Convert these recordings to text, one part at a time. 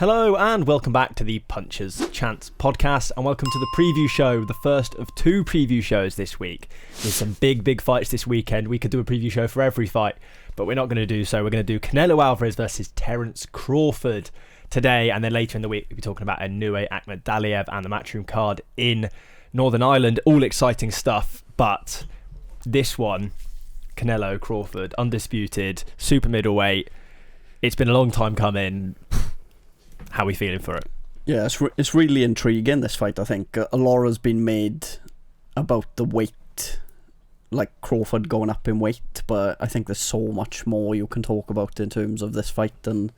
Hello and welcome back to the Puncher's Chance podcast, and welcome to the preview show, the first of two preview shows this week. There's some big fights this weekend. We could do a preview show for every fight, but we're not going to do so. We're going to do Canelo Alvarez versus Terence Crawford today, and then later in the week we'll be talking about Inoue Akhmadaliev and the Matchroom card in Northern Ireland. All exciting stuff, but this one, Canelo Crawford, undisputed, super middleweight. It's been a long time coming. How are we feeling for it? Yeah, it's really intriguing, this fight, I think. A lot has been made about the weight, like Crawford going up in weight, but I think there's so much more you can talk about in terms of this fight, and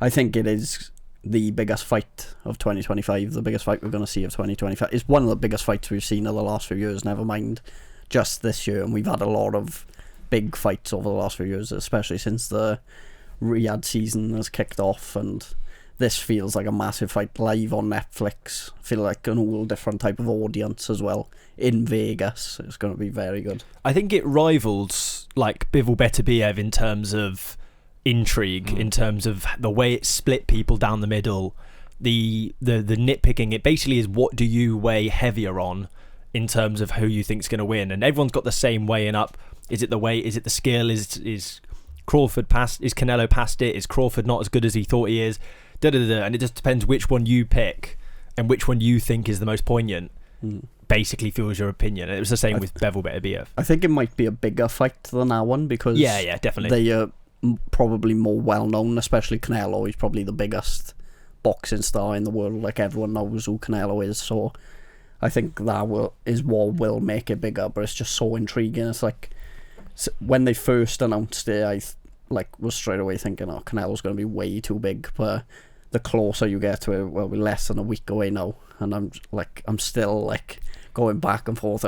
I think it is the biggest fight of 2025, the biggest fight we're going to see of 2025. It's one of the biggest fights we've seen in the last few years, never mind just this year, and we've had a lot of big fights over the last few years, especially since the Riyadh season has kicked off, and this feels like a massive fight live on Netflix. I feel like an all different type of audience as well in Vegas. It's going to be very good. I think it rivals like Bivol Beterbiev in terms of intrigue, in terms of the way it split people down the middle, the nitpicking. It basically is, what do you weigh heavier on in terms of who you think's going to win? And everyone's got the same weighing up. Is it the weight? Is it the skill? Is Crawford past? Is Canelo past it? Is Crawford not as good as he thought he is? And it just depends which one you pick and which one you think is the most poignant. Basically fuels your opinion. And it was the same with Bivol Beterbiev. I think it might be a bigger fight than that one because yeah, definitely. They are probably more well known, especially Canelo. He's probably the biggest boxing star in the world. Like, everyone knows who Canelo is. So I think that is what will make it bigger. But it's just so intriguing. It's like when they first announced it, I was straight away thinking, oh, Canelo's going to be way too big. But the closer you get to it, well, we're less than a week away now, and I'm still going back and forth.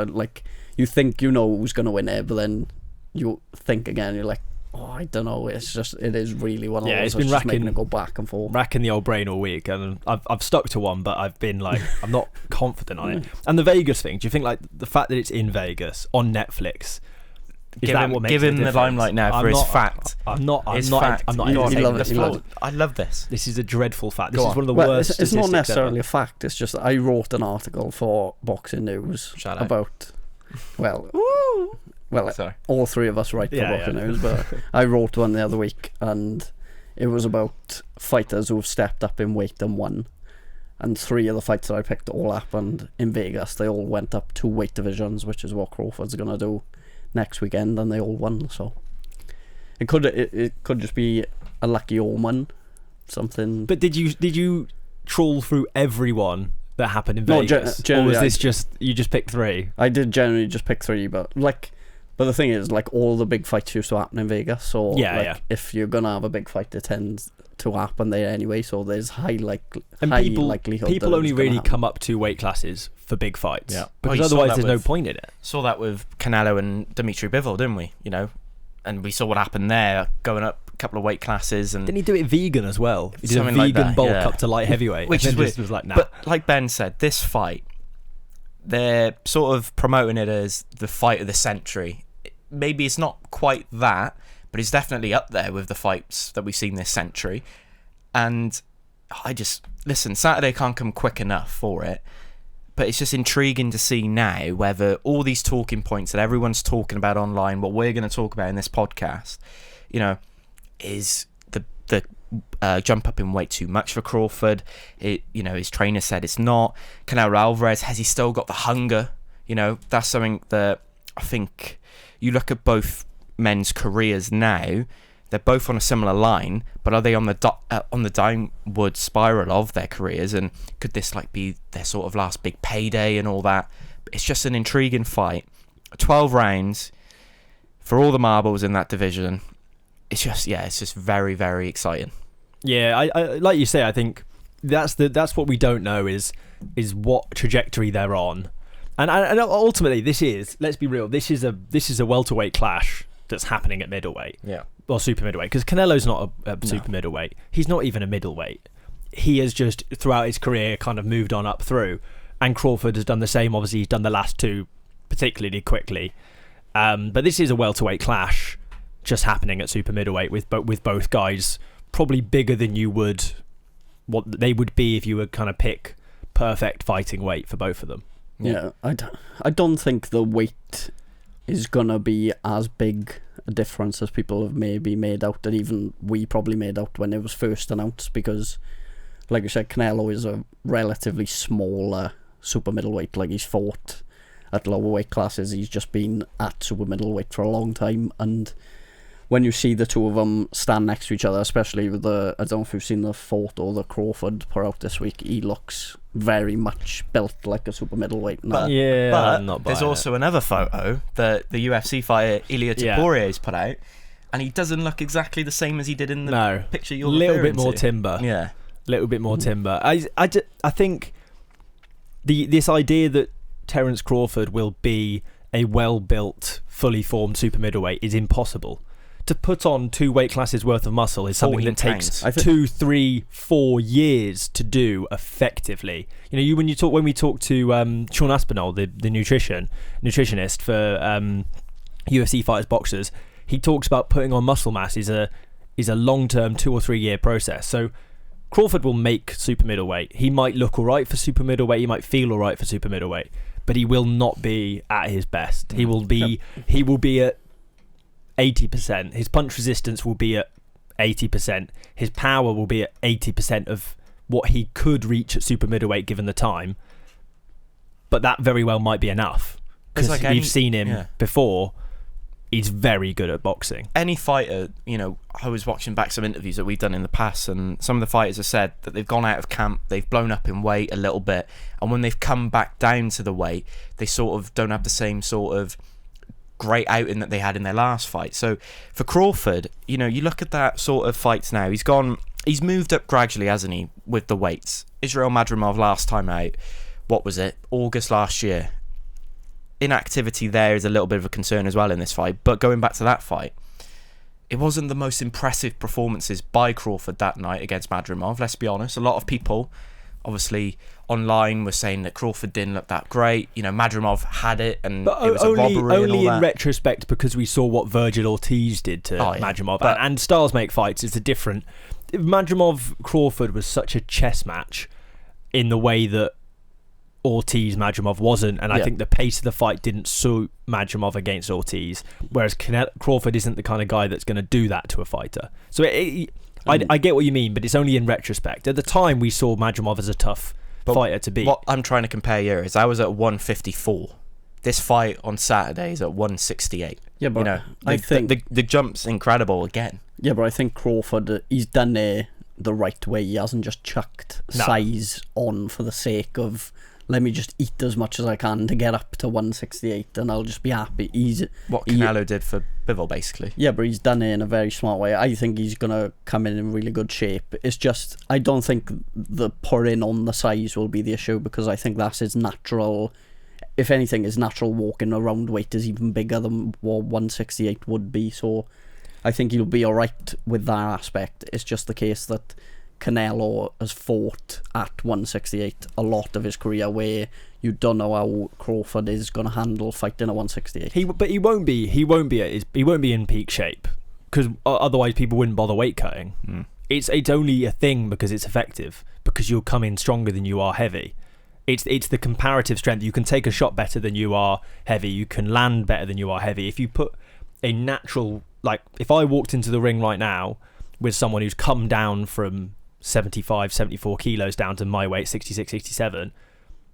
You think you know who's going to win it, but then you think again, you're like, oh, I don't know. It is really one of those. It's been making it go back and forth, racking the old brain all week, and I've stuck to one, but I've been I'm not confident on it. And the Vegas thing, do you think the fact that it's in Vegas on Netflix? Give him the limelight now for his fact. I'm not. I love this. This is a dreadful fact. This is one of the worst. It's not necessarily a fact. It's just I wrote an article for Boxing News about. Well, sorry. All three of us write for Boxing News, but I wrote one the other week, and it was about fighters who have stepped up in weight and won. And three of the fights that I picked all happened in Vegas. They all went up 2 weight divisions, which is what Crawford's going to do next weekend, and they all won. So it could just be a lucky omen, something. But did you trawl through everyone that happened in Vegas, or was this just you just picked 3? I did generally just pick 3, but the thing is, all the big fights used to happen in Vegas. So if you're gonna have a big fight, it tends to happen there anyway. So there's high likelihood. People only really come up 2 weight classes for big fights, because otherwise there's no point in it. Saw that with Canelo and Dimitri Bivol, didn't we? And we saw what happened there, going up a couple of weight classes. And didn't he do it vegan as well? He did a vegan like bulk up to light heavyweight, which is weird. Was like, nah. But like Ben said, this fight, they're sort of promoting it as the fight of the century. Maybe it's not quite that, but it's definitely up there with the fights that we've seen this century. And Saturday can't come quick enough for it. But it's just intriguing to see now whether all these talking points that everyone's talking about online, what we're going to talk about in this podcast, is the jump up in weight too much for Crawford. His trainer said it's not. Canelo Alvarez, has he still got the hunger? That's something that I think you look at both men's careers now. They're both on a similar line, but are they on the downward spiral of their careers? And could this be their sort of last big payday and all that? It's just an intriguing fight. 12 rounds for all the marbles in that division. It's just very, very exciting. Yeah, I like you say, I think that's what we don't know is what trajectory they're on, and ultimately let's be real, this is a welterweight clash that's happening at middleweight. Yeah. Or super middleweight, because Canelo's not a super middleweight. He's not even a middleweight. He has just, throughout his career, kind of moved on up through. And Crawford has done the same. Obviously, he's done the last 2 particularly quickly. But this is a welterweight clash just happening at super middleweight with both guys probably bigger than you would what they would be if you would kind of pick perfect fighting weight for both of them. Yeah, I don't think the weight is gonna be as big a difference as people have maybe made out, and even we probably made out when it was first announced, because like you said, Canelo is a relatively smaller super middleweight. Like, he's fought at lower weight classes, he's just been at super middleweight for a long time, and when you see the two of them stand next to each other, especially with I don't know if you've seen the photo that Crawford put out this week, he looks very much built like a super middleweight now. But there's also another photo that the UFC fighter Ilia Topuria put out, and he doesn't look exactly the same as he did in the picture you're little referring bit more to. timber. Yeah, little bit more timber. I think this idea that Terence Crawford will be a well-built, fully formed super middleweight is impossible. To put on 2 weight classes worth of muscle is something that takes 2, 3, 4 years to do effectively. You know, when we talk to Sean Aspinall, the nutritionist for UFC fighters, boxers, he talks about putting on muscle mass is a long-term 2 or 3 year process. So Crawford will make super middleweight. He might look alright for super middleweight. He might feel alright for super middleweight, but he will not be at his best. He will be at 80%. His punch resistance will be at 80%. His power will be at 80% of what he could reach at super middleweight given the time. But that very well might be enough, because we've seen him before. He's very good at boxing. Any fighter, I was watching back some interviews that we've done in the past, and some of the fighters have said that they've gone out of camp, they've blown up in weight a little bit, and when they've come back down to the weight, they sort of don't have the same sort of great outing that they had in their last fight. So for Crawford, you look at that sort of fights now, he's moved up gradually, hasn't he, with the weights. Israel Madrimov last time out, what was it, August last year? Inactivity there is a little bit of a concern as well in this fight, but going back to that fight, it wasn't the most impressive performances by Crawford that night against Madrimov, let's be honest. A lot of people obviously online were saying that Crawford didn't look that great. Madrimov had it, and it was a robbery. Only in retrospect, because we saw what Virgil Ortiz did to Madrimov, and styles make fights. It's a different. Madrimov Crawford was such a chess match in the way that Ortiz Madrimov wasn't, and I think the pace of the fight didn't suit Madrimov against Ortiz, whereas Crawford isn't the kind of guy that's going to do that to a fighter. So I get what you mean, but it's only in retrospect. At the time, we saw Madrimov as a tough fighter to beat. What I'm trying to compare here is I was at 154. This fight on Saturday is at 168. Yeah, but I think the jump's incredible again. Yeah, but I think Crawford, he's done it the right way. He hasn't just chucked size on for the sake of, let me just eat as much as I can to get up to 168 and I'll just be happy. What Canelo did for Bivol, basically. Yeah, but he's done it in a very smart way. I think he's going to come in really good shape. It's just, I don't think the putting on the size will be the issue, because I think that's his natural, if anything, his natural walking around weight is even bigger than what 168 would be. So I think he'll be alright with that aspect. It's just the case that Canelo has fought at 168 a lot of his career, where you don't know how Crawford is going to handle fighting at 168. But he won't be in peak shape, because otherwise people wouldn't bother weight cutting. It's only a thing because it's effective, because you'll come in stronger than you are heavy. It's the comparative strength. You can take a shot better than you are heavy. You can land better than you are heavy. If you put a natural, like if I walked into the ring right now with someone who's come down from 75, 74 kilos down to my weight, 66, 67,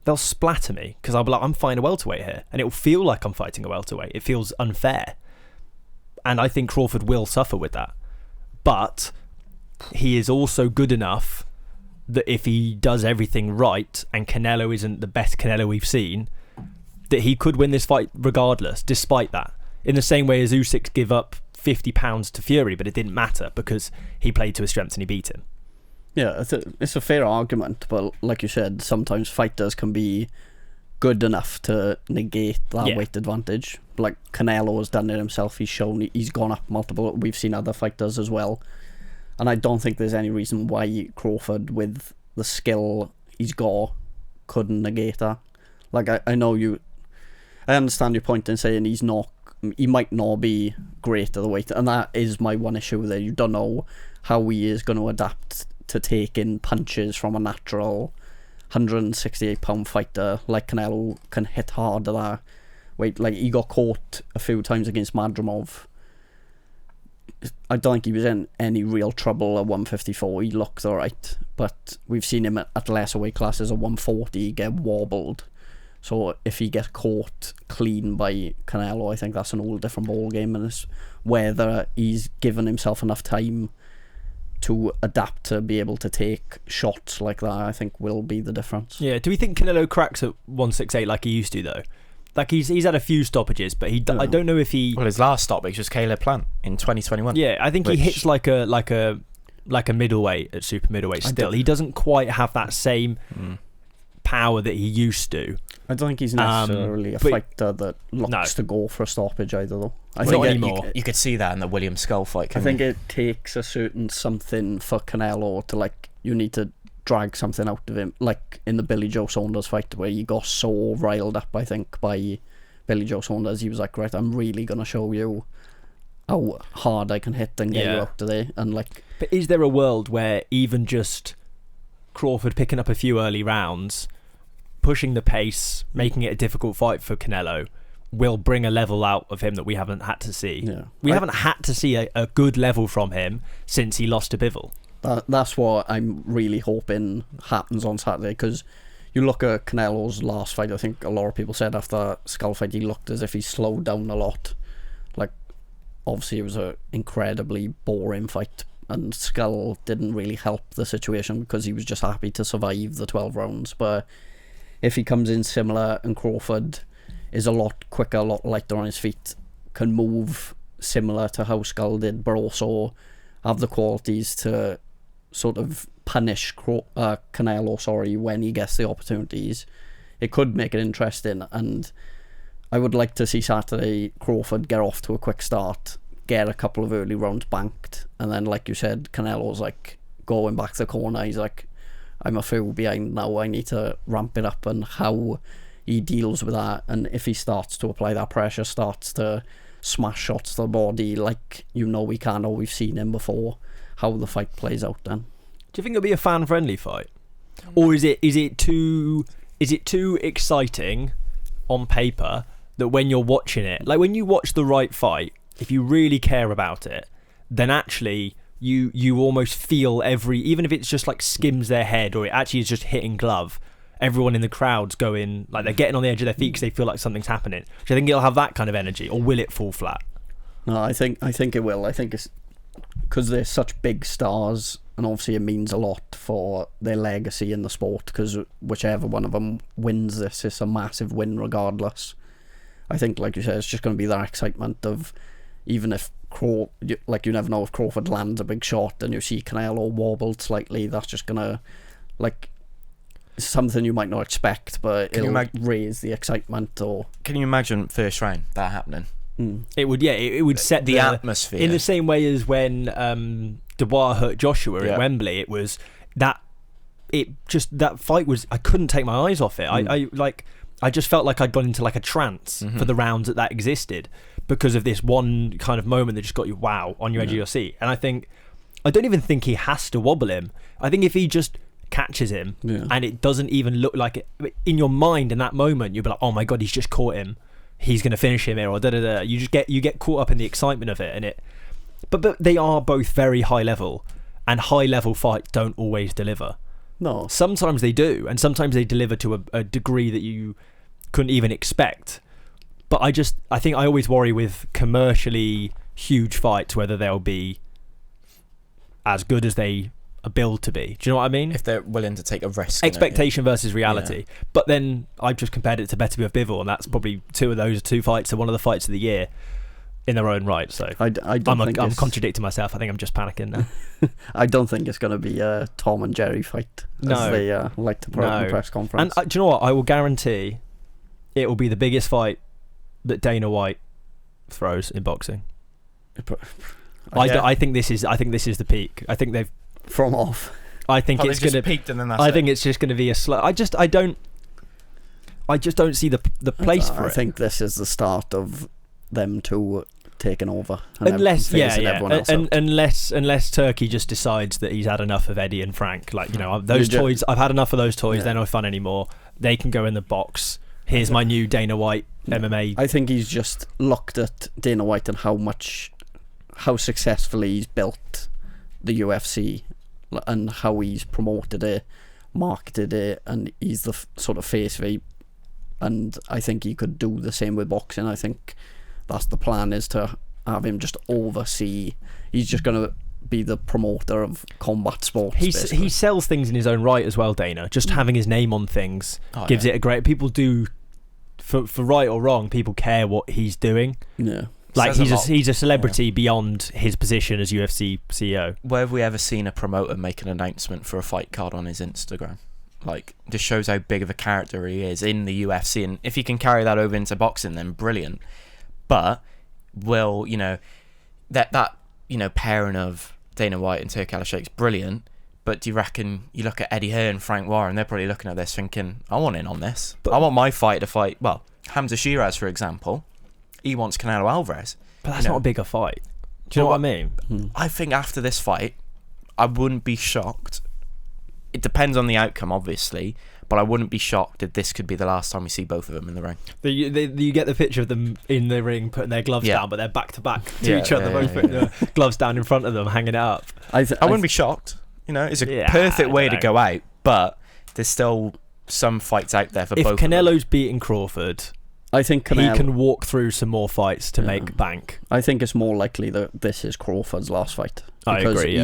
they'll splatter me, because I'll be like, I'm fighting a welterweight here, and it will feel like I'm fighting a welterweight. It feels unfair, and I think Crawford will suffer with that, but he is also good enough that if he does everything right, and Canelo isn't the best Canelo we've seen, that he could win this fight regardless, despite that, in the same way as Usyk give up 50 pounds to Fury, but it didn't matter because he played to his strengths and he beat him. Yeah, it's a fair argument, but like you said, sometimes fighters can be good enough to negate that weight advantage. Like Canelo has done it himself. He's shown he's gone up multiple. We've seen other fighters as well, and I don't think there's any reason why Crawford, with the skill he's got, couldn't negate that. Like I know you, I understand your point in saying he might not be great at the weight, and that is my one issue there. You don't know how he is going to adapt to take in punches from a natural 168-pound fighter like Canelo can hit hard at that weight. Like, he got caught a few times against Madrimov. I don't think he was in any real trouble at 154. He looked alright, but we've seen him at lesser weight classes at 140 get wobbled. So if he gets caught clean by Canelo, I think that's an all different ball game, and it's whether he's given himself enough time to adapt to be able to take shots like that, I think will be the difference. Yeah, do we think Canelo cracks at 168 like he used to though? Like, he's had a few stoppages, but I don't know if he. Well, his last stoppage was Caleb Plant in 2021. Yeah, I think he hits like a middleweight at super middleweight. Still, he doesn't quite have that same power that he used to. I don't think he's necessarily a fighter that looks to go for a stoppage either, though. I think not anymore. You could see that in the William Skull fight. I think it takes a certain something for Canelo to, like, you need to drag something out of him, like in the Billy Joe Saunders fight where he got so riled up, I think, by Billy Joe Saunders. He was like, right, I'm really gonna show you how hard I can hit and get you out today. And like, but is there a world where even just Crawford picking up a few early rounds, pushing the pace, making it a difficult fight for Canelo, will bring a level out of him that we haven't had to see? We haven't had to see a good level from him since he lost to Bivol. That's what I'm really hoping happens on Saturday, because you look at Canelo's last fight, I think a lot of people said after that Skull fight he looked as if he slowed down a lot. Like, obviously it was an incredibly boring fight, and Skull didn't really help the situation because he was just happy to survive the 12 rounds. But if he comes in similar and Crawford is a lot quicker, a lot lighter on his feet, can move similar to how Skull did, but also have the qualities to sort of punish Canelo, when he gets the opportunities, it could make it interesting. And I would like to see Saturday Crawford get off to a quick start, get a couple of early rounds banked, and then, like you said, Canelo's like going back to the corner. He's like, I'm a few behind now, I need to ramp it up, and how he deals with that. And if he starts to apply that pressure, starts to smash shots to the body like we can, or we've seen him before, how the fight plays out then. Do you think it'll be a fan friendly fight, or is it too exciting on paper that when you're watching it, like when you watch the right fight, if you really care about it, then actually you almost feel even if it's just like skims their head, or it actually is just hitting glove, everyone in the crowd's going, like, they're getting on the edge of their feet because they feel like something's happening. Do you think it'll have that kind of energy, or will it fall flat? No, I think it will. I think it's because they're such big stars, and obviously it means a lot for their legacy in the sport, because whichever one of them wins this, it's a massive win regardless. I think, like you said, it's just going to be that excitement of, even if you never know if Crawford lands a big shot and you see Canelo wobbled slightly, that's just going to, like, something you might not expect, but it'll raise the excitement. Or can you imagine first round that happening? It would, it would set the atmosphere in the same way as when Dubois hurt Joshua at Wembley. It was that fight was, I couldn't take my eyes off it. I just felt like I'd gone into like a trance for the rounds that existed, because of this one kind of moment that just got you on your edge of your seat. And I don't even think he has to wobble him. I think if he just catches him and it doesn't even look like it, in your mind in that moment, you'll be like, oh my god, he's just caught him, he's going to finish him here, or da-da-da. You get caught up in the excitement of it, but they are both very high level, and high level fights don't always deliver. No, sometimes they do, and sometimes they deliver to a degree that you couldn't even expect. But I think I always worry with commercially huge fights whether they'll be as good as they are billed to be. Do you know what I mean? If they're willing to take a risk. Expectation versus reality. Yeah. But then I've just compared it to Better Be with Bivol, and that's probably two fights are one of the fights of the year in their own right. So I'm contradicting myself. I think I'm just panicking now. I don't think it's going to be a Tom and Jerry fight, as they like to put out in the press conference. And do you know what? I will guarantee it will be the biggest fight that Dana White throws in boxing. I think this is the peak. I think they've from off. I think it's going to peaked, and then that's I think it's just going to be a slow. I just don't see the place for it. I think this is the start of them to taking over. Unless everyone else out. unless Turkey just decides that he's had enough of Eddie and Frank, like, you know, those toys, I've had enough of those toys, they're no fun anymore, they can go in the box. Here's my new Dana White MMA. I think he's just looked at Dana White and how successfully he's built the UFC and how he's promoted it, marketed it, and he's the sort of face of it. And I think he could do the same with boxing. I think that's the plan, is to have him just oversee. He's just going to be the promoter of combat sports. He sells things in his own right as well, Dana. Just having his name on things gives it a great... People do, for right or wrong, people care what he's doing. Yeah. Like, he's a celebrity beyond his position as UFC CEO. Where have we ever seen a promoter make an announcement for a fight card on his Instagram? Like, just shows how big of a character he is in the UFC, and if he can carry that over into boxing, then brilliant. But will, you know, that you know, pairing of Dana White and Turki Al-Sheikh's brilliant. But do you reckon, you look at Eddie Hearn and Frank Warren, they're probably looking at this thinking, I want in on this. But I want my fight to fight. Well, Hamza Shiraz, for example, he wants Canelo Alvarez. But that's not a bigger fight. Do you know what I mean? I think after this fight, I wouldn't be shocked. It depends on the outcome, obviously, but I wouldn't be shocked if this could be the last time we see both of them in the ring. You get the picture of them in the ring putting their gloves down, but they're back to back to each other, both putting their gloves down in front of them, hanging it up. I wouldn't be shocked. You know, it's a perfect way to go out, but there's still some fights out there for both of them. If Canelo's beating Crawford, I think he can walk through some more fights to make bank. I think it's more likely that this is Crawford's last fight. I agree,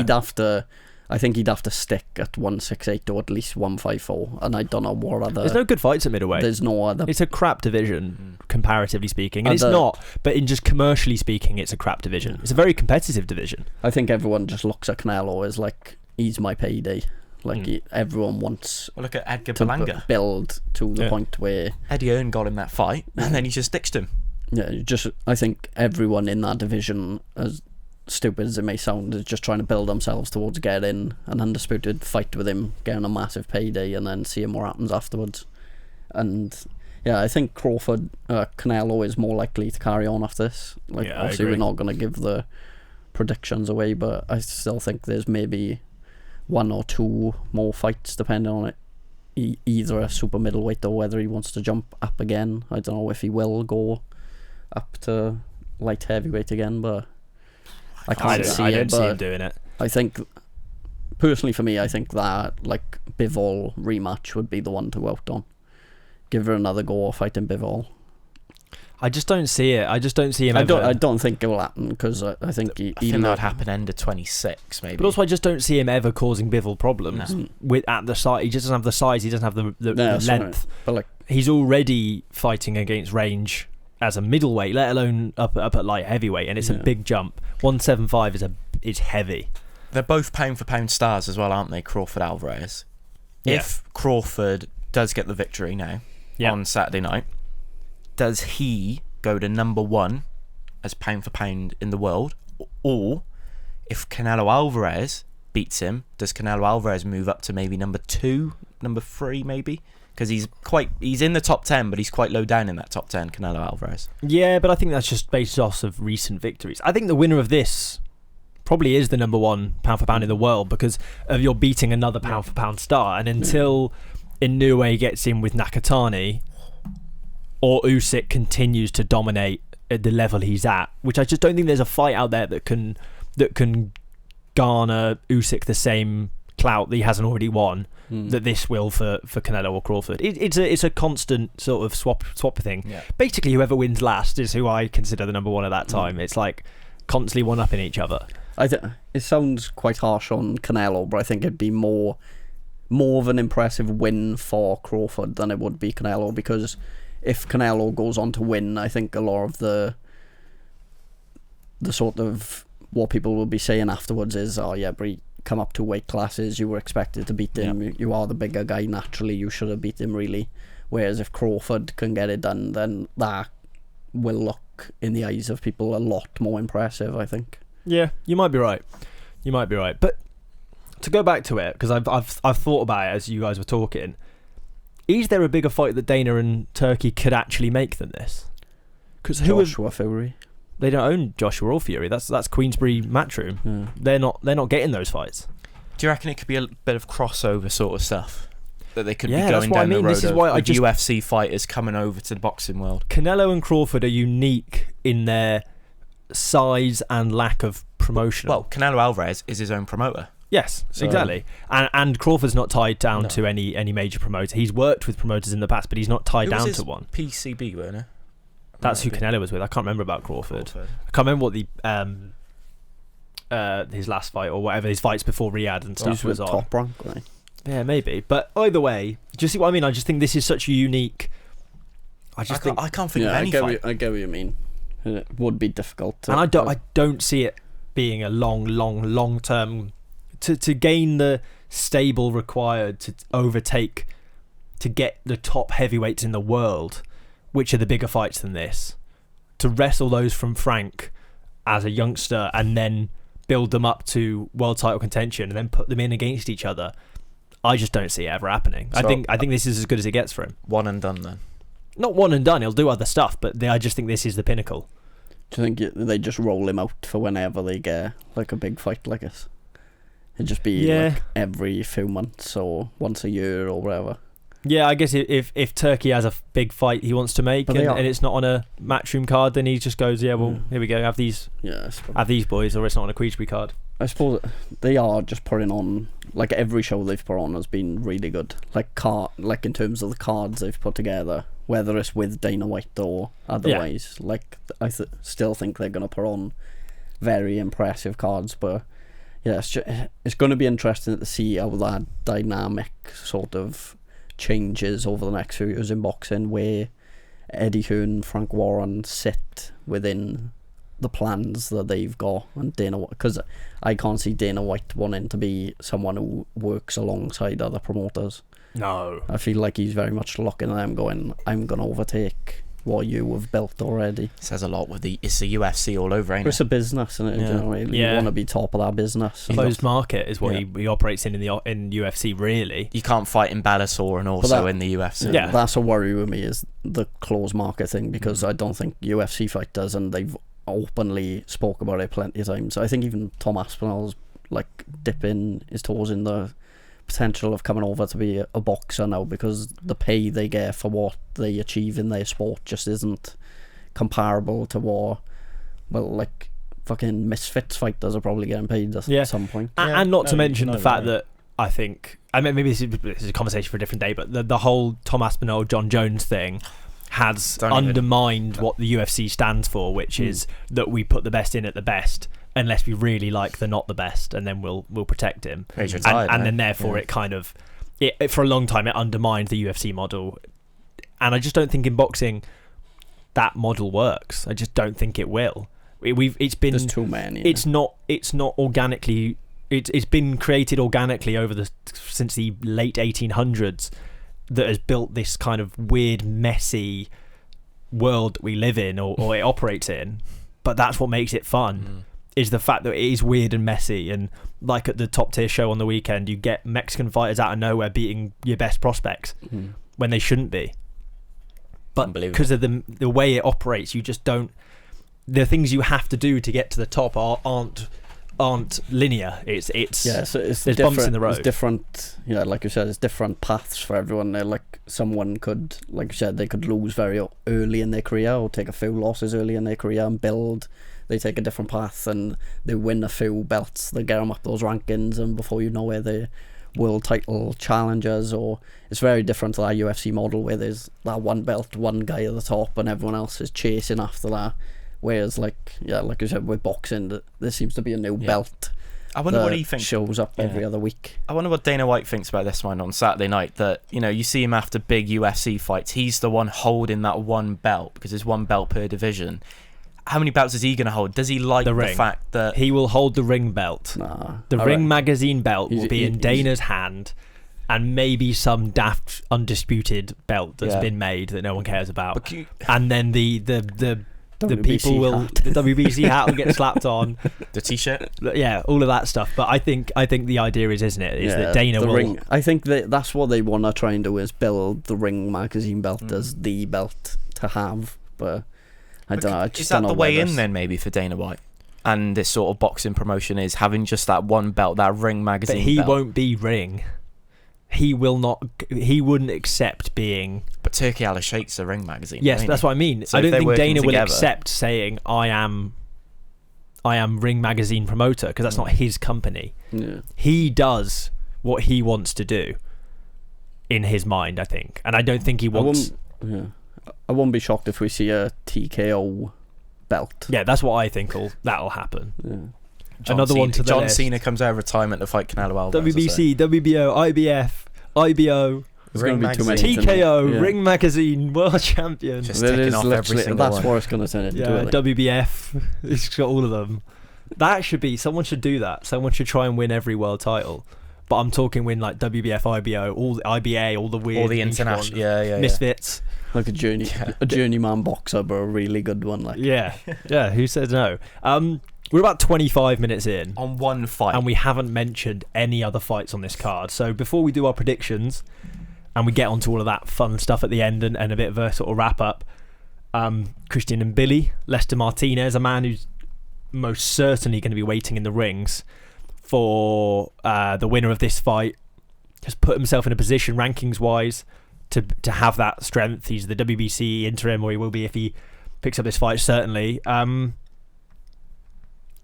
I think he'd have to stick at 168 or at least 154, and I don't know what other... There's no good fights at middleweight. There's no other... It's a crap division, comparatively speaking. And it's not, but in just commercially speaking, it's a crap division. Yeah. It's a very competitive division. I think everyone just looks at Canelo as like, he's my payday. Like, everyone wants... Well, look at Edgar Berlanga. Build to the point where... Eddie Hearn got him that fight, and then he just ditched him. Yeah, I think everyone in that division, as stupid as it may sound, is just trying to build themselves towards getting an undisputed fight with him, getting a massive payday, and then seeing what happens afterwards. And yeah, I think Canelo is more likely to carry on after this. Like, obviously we're not going to give the predictions away, but I still think there's maybe one or two more fights depending on it. Either a super middleweight or whether he wants to jump up again. I don't know if he will go up to light heavyweight again, but I don't see him doing it. I think, personally for me, I think that like Bivol rematch would be the one to go out on. Give her another go fighting Bivol. I just don't see it. I just don't see him. I don't think it will happen, because I think I think that would happen end of 26 maybe. But also, I just don't see him ever causing Bivol problems at the size. He just doesn't have the size. He doesn't have the length. Right. But like, he's already fighting against range as a middleweight, let alone up at light heavyweight, and it's a big jump. 175 is heavy. They're both pound for pound stars as well, aren't they? Crawford, Alvarez. If Crawford does get the victory now on Saturday night, does he go to number one as pound for pound in the world? Or if Canelo Alvarez beats him, does Canelo Alvarez move up to maybe number 2, number 3 maybe? Because he's in the top 10, but he's quite low down in that top 10, Canelo Alvarez. Yeah, but I think that's just based off of recent victories. I think the winner of this probably is the number 1 pound for pound in the world, because of you're beating another pound for pound star. And until Inoue gets in with Nakatani, or Usyk continues to dominate at the level he's at, which I just don't think there's a fight out there that can garner Usyk the same clout that he hasn't already won, that this will for Canelo or Crawford. It's a constant sort of swap thing. Yeah. Basically, whoever wins last is who I consider the number 1 at that time. It's like constantly one-upping each other. It sounds quite harsh on Canelo, but I think it'd be more of an impressive win for Crawford than it would be Canelo, because if Canelo goes on to win, I think a lot of the sort of what people will be saying afterwards is, oh yeah, but he come up to weight classes, you were expected to beat him, you are the bigger guy, naturally you should have beat him really. Whereas if Crawford can get it done, then that will look in the eyes of people a lot more impressive, I think. Yeah, you might be right. But to go back to it, because I've thought about it as you guys were talking, is there a bigger fight that Dana and Turkey could actually make than this? Because Joshua Fury. They don't own Joshua or Fury. That's Queensberry Matchroom. Yeah. They're not getting those fights. Do you reckon it could be a bit of crossover sort of stuff that they could be Yeah, going that's what I down mean. the road This is why I of just- UFC fighters coming over to the boxing world? Canelo and Crawford are unique in their size and lack of promotion. Well, Canelo Alvarez is his own promoter. yes, So- exactly. And Crawford's not tied down No. to any major promoter. He's worked with promoters in the past, but he's not tied Who was down his to one. PCB, weren't it? That's who Maybe. Canelo was with. I can't remember about Crawford. I can't remember what the his last fight or whatever, his fights before Riyadh and He's stuff was with on. Top Rank, right? Yeah, maybe. But either way, do you see what I mean? I just think this is such a unique. I I can't think of I any get fight. I get what you mean. It would be difficult. To, and I don't see it being a long term to gain the stable required to overtake, to get the top heavyweights in the world, which are the bigger fights than this, to wrestle those from Frank as a youngster and then build them up to world title contention and then put them in against each other. I just don't see it ever happening. So- I think this is as good as it gets for him. One and done then. Not one and done. He'll do other stuff, but I just think this is the pinnacle. Do you think they just roll him out for whenever they get like a big fight like this? It'd just be like every few months or once a year or whatever. Yeah, I guess if Turkey has a big fight he wants to make and it's not on a Matchroom card, then he just goes, yeah, well, here we go, have these boys, or it's not on a Queensberry card. I suppose they are just putting on, like, every show they've put on has been really good. Like in terms of the cards they've put together, whether it's with Dana White or otherwise. Yeah. Like, I still think they're going to put on very impressive cards, but yeah, it's going to be interesting to see how that dynamic sort of changes over the next few years in boxing, where Eddie Hearn, Frank Warren sit within the plans that they've got, and Dana White, because I can't see Dana White wanting to be someone who works alongside other promoters. No, I feel like he's very much looking at them going, I'm going to overtake what you have built already. Says a lot with it's the UFC all over, ain't It's it? a business, and Yeah. you know, you want to be top of that business. closed market is what he operates in UFC, really. You can't fight in Bellator and also in the UFC. Yeah. That's a worry with me, is the closed market thing, because I don't think UFC fighters, and they've openly spoke about it plenty of times. I think even Tom Aspinall's like dipping his toes in the potential of coming over to be a boxer now, because the pay they get for what they achieve in their sport just isn't comparable to what, well, like fucking misfits fighters are probably getting paid at some point. And not to mention the fact that I think, I mean, maybe this is a conversation for a different day, but the whole Tom Aspinall, John Jones thing has undermined what the UFC stands for, which is that we put the best in at the best, unless we really like the not the best, and then we'll protect him. And then therefore it kind of, for a long time, it undermined the UFC model. And I just don't think in boxing that model works. I just don't think it will. It's been, there's too many. It's not organically. It's been created organically since the late 1800s, that has built this kind of weird, messy world that we live in, or it operates in. But that's what makes it fun, is the fact that it is weird and messy. And like at the top tier show on the weekend, you get Mexican fighters out of nowhere beating your best prospects when they shouldn't be. But because of the way it operates, you just don't. The things you have to do to get to the top aren't linear. It's there's bumps in the road. It's different, like you said, it's different paths for everyone. They're like, someone could, like you said, they could lose very early in their career, or take a few losses early in their career and build. They take a different path and they win a few belts, they get them up those rankings, and before you know it, they're world title challengers. Or it's very different to that UFC model, where there's that one belt, one guy at the top, and everyone else is chasing after that. Whereas, like you said, with boxing, there seems to be a new belt. I wonder what he thinks. Shows up every other week. I wonder what Dana White thinks about this one on Saturday night. That, you see him after big UFC fights. He's the one holding that one belt, because there's one belt per division. How many belts is he going to hold? Does he like the fact that he will hold the ring belt? Nah, the Ring magazine belt will be in Dana's hand, and maybe some daft undisputed belt that's been made that no one cares about. And then the people will hat. The WBC hat will get slapped on, the t-shirt, all of that stuff. But I think the idea isn't it? Is that Dana will? Ring, I think that's what they want to try and do, is build the Ring magazine belt as the belt to have. But I don't know. I just Is that don't know the way where in this- then, maybe, for Dana White? And this sort of boxing promotion is having just that one belt, that Ring But magazine he belt. won't be Ring. He will not. He wouldn't accept being. But Turkey Al Sheikh's a Ring magazine. Yes, ain't that's he? what I mean. So I if don't they're think working Dana will together- accept saying I am Ring magazine promoter, because that's not his company. Yeah. He does what he wants to do in his mind, I think, and I don't think he wants. I won't be shocked if we see a TKO belt. Yeah, that's what I think. That'll happen. Yeah. Another one to the John list. Cena comes out of retirement to fight Canelo Alvarez. WBC, WBO, IBF, IBO, There's Ring going to be too many. magazine. TKO, Yeah. Ring magazine, world champion. Just There ticking is off every literally- single that's one. what it's going to turn into. Yeah, I think. WBF. It's got all of them. That should be. Someone should do that. Someone should try and win every world title. But I'm talking win like WBF, IBO, all the IBA, all the weird, All the niche international. ones. Yeah. Misfits. Like a journeyman boxer, but a really good one. Like Yeah, yeah. Who says no? We're about 25 minutes in, On one fight. and we haven't mentioned any other fights on this card. So before we do our predictions, and we get onto all of that fun stuff at the end, and a bit of a sort of wrap up, Christian and Billy, Lester Martinez, a man who's most certainly going to be waiting in the rings for the winner of this fight, has put himself in a position rankings wise to have that strength. He's the WBC interim, or he will be if he picks up this fight, certainly.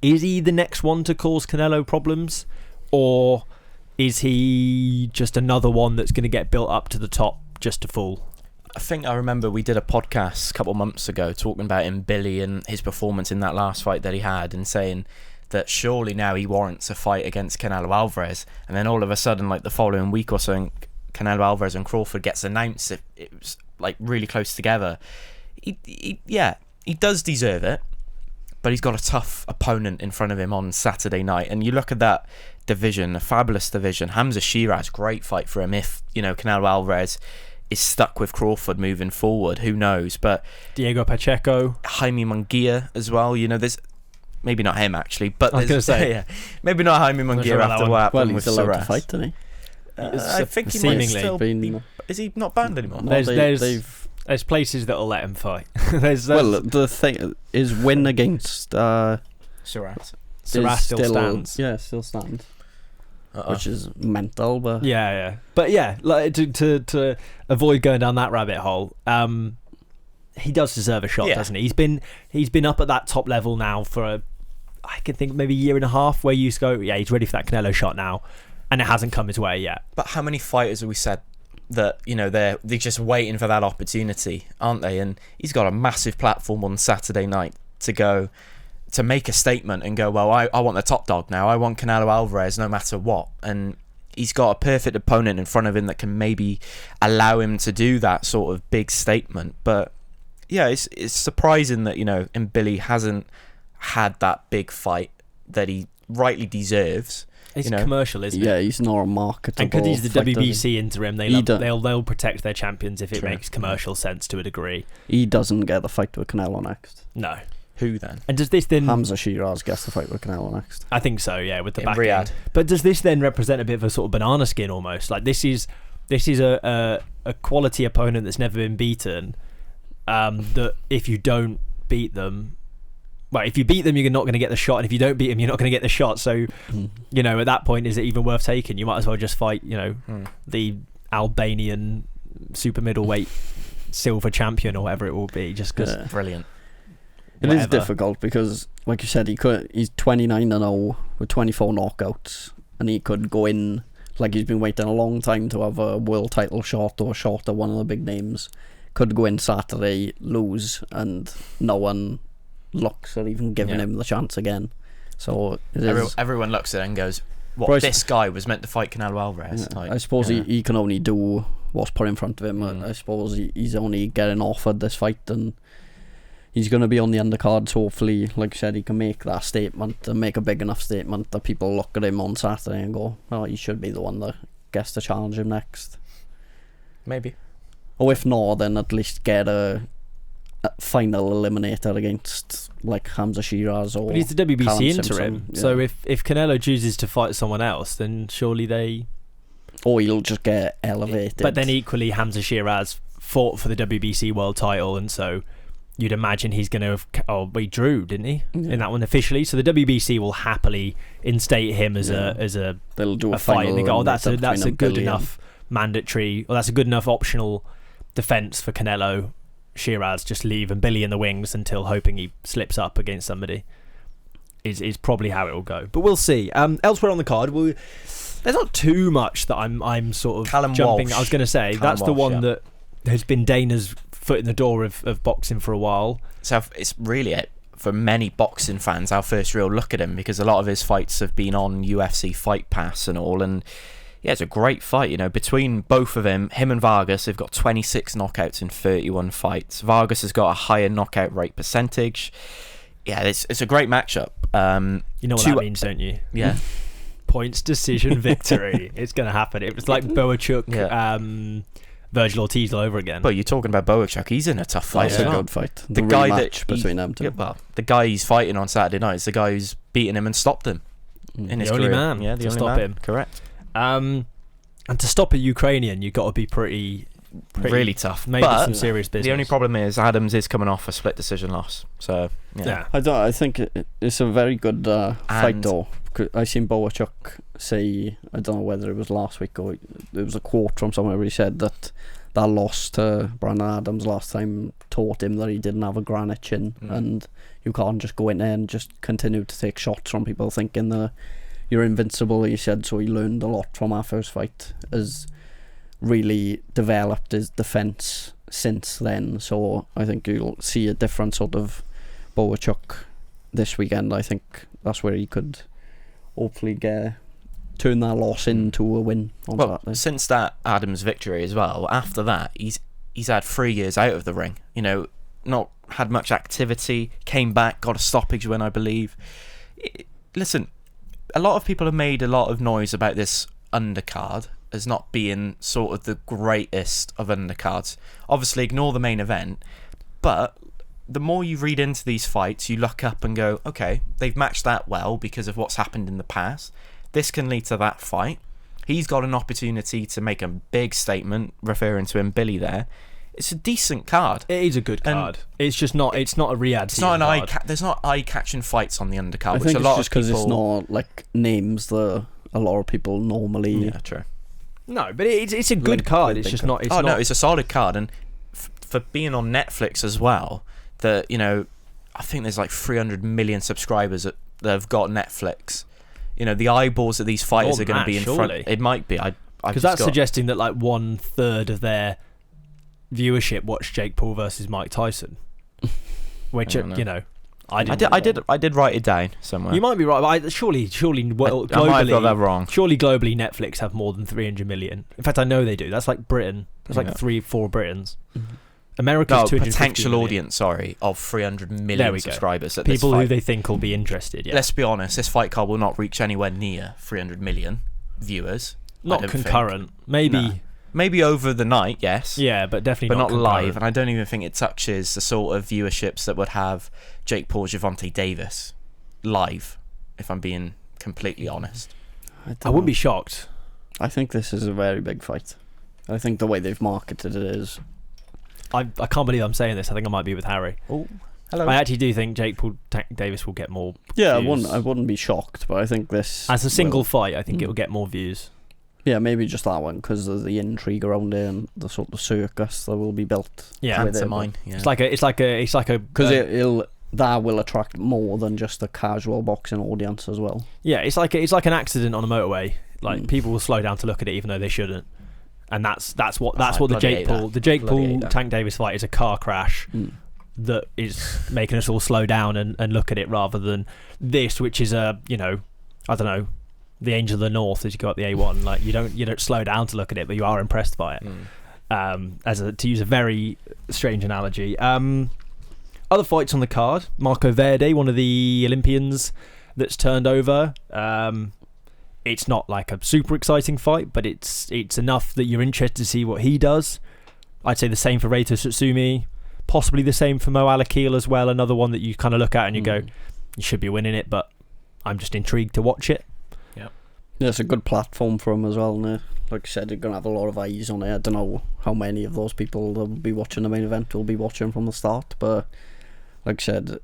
Is he the next one to cause Canelo problems, or is he just another one that's going to get built up to the top just to fall? I think I remember we did a podcast a couple of months ago talking about him, Billy, and his performance in that last fight that he had, and saying that surely now he warrants a fight against Canelo Alvarez. And then all of a sudden, like the following week or so, Canelo Alvarez and Crawford gets announced. It was like really close together. He does deserve it, but he's got a tough opponent in front of him on Saturday night. And you look at that division, a fabulous division. Hamza Shiraz, great fight for him. If Canelo Alvarez is stuck with Crawford moving forward, who knows? But Diego Pacheco, Jaime Munguia as well. There's maybe not him actually, but I was there's- gonna say. yeah, maybe not Jaime not Munguia sure about after that what one. happened he's with allowed to Shiraz. fight, isn't he? I think he Seemingly. might still be. Is he not banned anymore? No, There's places that'll let him fight. there's well, the thing is, win against Shiraz. Sarah is still stands. Yeah, still stands, which is mental. But Yeah. But yeah, like to avoid going down that rabbit hole, he does deserve a shot, Yeah. doesn't he? He's been up at that top level now for I can think maybe a year and a half, where you used to go, yeah, he's ready for that Canelo shot now, and it hasn't come his way yet. But how many fighters have we said that they're just waiting for that opportunity, aren't they? And he's got a massive platform on Saturday night to make a statement and go, well, I want the top dog now. I want Canelo Alvarez no matter what. And he's got a perfect opponent in front of him that can maybe allow him to do that sort of big statement. But yeah, it's surprising that and Billy hasn't had that big fight that he rightly deserves. It's commercial, isn't it? yeah, he's not a marketable. And because he's the fighter. WBC interim, they'll protect their champions if it True. makes commercial sense to a degree. He doesn't get the fight with Canelo next. No. Who then? And does this then? Hamza Shiraz gets the fight with Canelo next. I think so. Yeah, with the In back Riyadh. end. But does this then represent a bit of a sort of banana skin almost? Like this is a quality opponent that's never been beaten. That if you don't beat them. Well, if you beat them, you're not going to get the shot, and if you don't beat them, you're not going to get the shot. So, at that point, is it even worth taking? You might as well just fight, the Albanian super middleweight silver champion or whatever it will be, just because. Yeah. Brilliant. It is difficult because, like you said, he's 29-0 with 24 knockouts, and he could go in like he's been waiting a long time to have a world title shot or a shot at one of the big names. Could go in Saturday, lose, and no one looks at even giving him the chance again. So everyone looks at it and goes, what, Bryce, this guy was meant to fight Canelo Alvarez? Yeah, I suppose he can only do what's put in front of him. I suppose he's only getting offered this fight, and he's going to be on the undercard, so hopefully, like you said, he can make that statement and make a big enough statement that people look at him on Saturday and go, well, he should be the one that gets to challenge him next. Maybe. Or if not, then at least get a final eliminator against like Hamza Shiraz or. But he's the WBC Callum interim, Simpson, so if Canelo chooses to fight someone else, then surely they. Or he'll just get elevated. But then equally, Hamza Shiraz fought for the WBC world title, and so you'd imagine he's going to have... Oh, he drew, didn't he? In that one officially. So the WBC will happily instate him as a They'll do a fight, and they go, oh, that's a good Billy enough mandatory, or that's a good enough optional defence for Canelo. Shiraz, just leave and Billy in the wings until hoping he slips up against somebody is probably how it will go. But we'll see. Elsewhere on the card, there's not too much that I'm sort of Callum jumping. Walsh. I was going to say Callum that's the Walsh, one that has been Dana's foot in the door of boxing for a while. So it's really for many boxing fans our first real look at him, because a lot of his fights have been on UFC Fight Pass and all, and yeah, it's a great fight, you know, between both of him and Vargas. They've got 26 knockouts in 31 fights. Vargas has got a higher knockout rate percentage. Yeah, it's a great matchup. You know what that means, don't you? Yeah. Points decision victory. It's going to happen. It was like Boachuk, Virgil Ortiz all over again. But you're talking about Boachuk. He's in a tough fight. That's a good fight. The guy that between them two. Yeah, well, the guy he's fighting on Saturday night is the guy who's beaten him and stopped him in his only career. man Yeah, the to only stop man. him. Correct. And to stop a Ukrainian, you've got to be pretty Really tough. maybe But some serious business. the only problem is Adams is coming off a split decision loss. So yeah. I think it's a very good fight though. I seen Boachuk say, I don't know whether it was last week or it was a quote from somewhere where he said that loss to Brandon Adams last time taught him that he didn't have a granite chin, and you can't just go in there and just continue to take shots from people thinking that you're invincible. He said so he learned a lot from our first fight, has really developed his defence since then, so I think you'll see a different sort of Boachuk this weekend. I think that's where he could hopefully turn that loss into a win on Saturday. Since that Adams victory as well, after that he's had 3 years out of the ring, you know, not had much activity, came back, got a stoppage win, I believe. Listen, a lot of people have made a lot of noise about this undercard as not being sort of the greatest of undercards. Obviously ignore the main event, but the more you read into these fights, you look up and go, okay, they've matched that well because of what's happened in the past. This can lead to that fight. He's got an opportunity to make a big statement, referring to him, Billy there. It's a decent card. It is a good card. It's just not. It's not a Riyadh. It's not an there's not eye-catching fights on the undercard. I which think a it's lot just of because people... it's not like names that a lot of people normally. Yeah, true. No, but it's a good card. It's just not. It's not. No, it's a solid card, and for being on Netflix as well. That, you know, I think there's like 300 million subscribers that have got Netflix. You know, the eyeballs that these fighters are going to be in front. It might be. Because that's suggesting that like 1/3 of their viewership watched Jake Paul versus Mike Tyson, which you know, I did write it down somewhere. You might be right, but surely, globally, I might have got that wrong. Surely, globally, Netflix have more than 300 million. In fact, I know they do. That's like Britain. There's like 3-4 Britons. America's potential million. Audience, of 300 million subscribers. At people this fight. who they think will be interested. Yeah. Let's be honest, this fight card will not reach anywhere near 300 million viewers. Not concurrent, maybe. No. Maybe over the night, yes. Yeah, but definitely not live. And I don't even think it touches the sort of viewerships that would have Jake Paul, Gervonta Davis live. If I'm being completely honest, I wouldn't be shocked. I think this is a very big fight. I think the way they've marketed it is. I can't believe I'm saying this. I think I might be with Harry. Oh, hello. I actually do think Jake Paul Davis will get more. Yeah, views. I wouldn't be shocked, but I think this as a single fight, I think it will get more views. Yeah, maybe just that one because of the intrigue around it and the sort of circus that will be built. Yeah, that's mine. Yeah. It's like a because that will attract more than just a casual boxing audience as well. Yeah, it's like an accident on a motorway. Like people will slow down to look at it even though they shouldn't. And that's what the Jake Paul Tank Davis fight is a car crash that is making us all slow down and look at it rather than this, which is I don't know, the Angel of the North as you go up the A1. Like you don't slow down to look at it, but you are impressed by it. To use a very strange analogy. Other fights on the card: Marco Verde, one of the Olympians that's turned over. It's not like a super exciting fight, but it's enough that you're interested to see what he does. I'd say the same for Reito Sutsumi, possibly the same for Mo Alakil as well. Another one that you kind of look at and you go, you should be winning it, but I'm just intrigued to watch it. Yeah, it's a good platform for him as well. And like I said, you're gonna have a lot of eyes on it. I don't know how many of those people that will be watching the main event will be watching from the start, but like I said,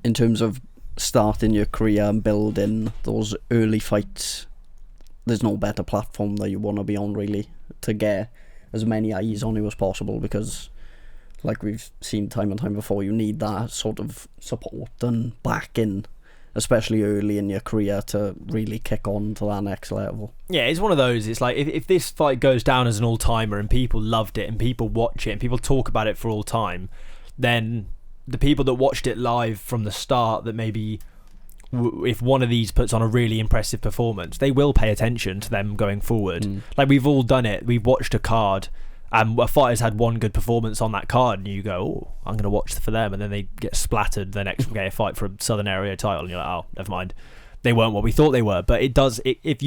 in terms of starting your career and building those early fights, there's no better platform that you want to be on, really, to get as many eyes on you as possible, because like we've seen time and time before, you need that sort of support and backing, especially early in your career, to really kick on to that next level. Yeah, it's one of those. It's like if this fight goes down as an all-timer and people loved it and people watch it and people talk about it for all time, then the people that watched it live from the start, that maybe if one of these puts on a really impressive performance, they will pay attention to them going forward. Like, we've all done it. We've watched a card and a fighter's had one good performance on that card and you go, oh, I'm going to watch for them, and then they get splattered the next game, fight for a Southern Area title, and you're like, oh, never mind, they weren't what we thought they were. But if